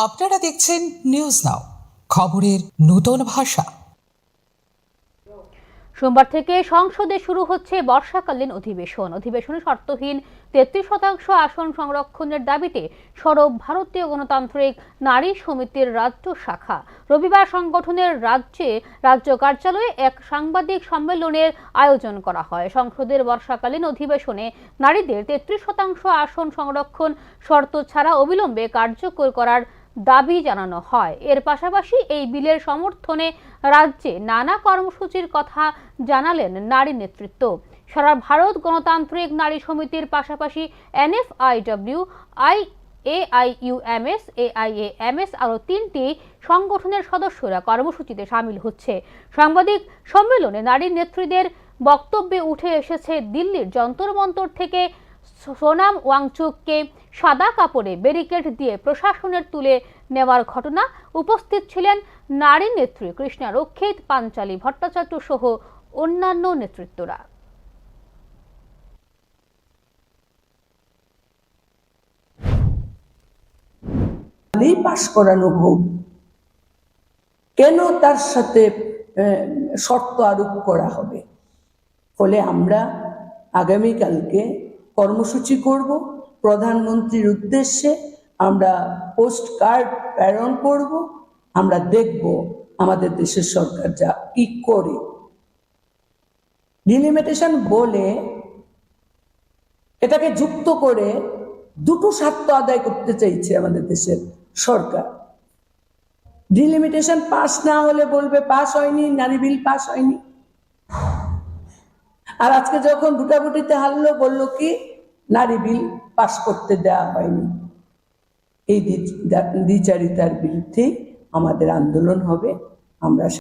আপনারা দেখছেন news now, খবরের নতুন ভাষা। সোমবার থেকে সংসদে শুরু হচ্ছে বর্ষাকালীন অধিবেশনে শর্তহীন 33% আসন সংরক্ষণের দাবিতে সরব ভারতীয় গণতান্ত্রিক নারী সমিতির রাজ্য শাখা। রবিবার সংগঠনের রাজ্য কার্যালয়ে এক সাংবাদিক সম্মেলনের আয়োজন করা হয়। সংসদের বর্ষাকালীন অধিবেশনে নারীদের 33% আসন সংরক্ষণ শর্ত ছাড়া অবিলম্বে কার্যকর করার দাবি জানানো হয়। এর পাশাপাশি এই বিলের সমর্থনে রাজ্যে নানা কর্মসূচির কথা জানালেন নারী নেতৃত্ব। সারা ভারত গণতান্ত্রিক নারী সমিতির পাশাপাশি NFIW, AIUMS, AIAMS আরও 3টি সংগঠনের সদস্যরা কর্মসূচিতে সামিল হচ্ছে। সাংবাদিক সম্মেলনে নারী নেত্রীদের বক্তব্যে উঠে এসেছে দিল্লির যন্তর মন্তর থেকে সোনাম ওয়াংচুককে সাদা কাপড়ে ব্যারিকেড দিয়ে প্রশাসনের তুলে নেওয়ার ঘটনা। উপস্থিত ছিলেন নারী নেত্রী কৃষ্ণা রক্ষিত, পাঞ্চালী ভট্টাচার্য সহ অন্যান্য নেতৃত্বরা। পাশ করানো হোক, কেন তার সাথে শর্ত আরোপ করা হবে? ফলে আমরা আগামীকালকে কর্মসূচি করব, প্রধানমন্ত্রীর উদ্দেশ্যে আমরা পোস্ট কার্ড প্রেরণ করব। আমরা দেখব আমাদের দেশের সরকার যা কি করে। ডিলিমিটেশন বলে এটাকে যুক্ত করে দুটো স্বার্থ আদায় করতে চাইছে আমাদের দেশের সরকার। ডিলিমিটেশন পাস না হলে বলবে পাস হয়নি, নারী বিল পাস হয়নি। আর আজকে যখন ভোটাভুটিতে হারলো বললো কি নারী বিল পাস করতে দেওয়া হয়নি। এই দ্বিচারিতার বিরুদ্ধে আমাদের আন্দোলন হবে। আমরা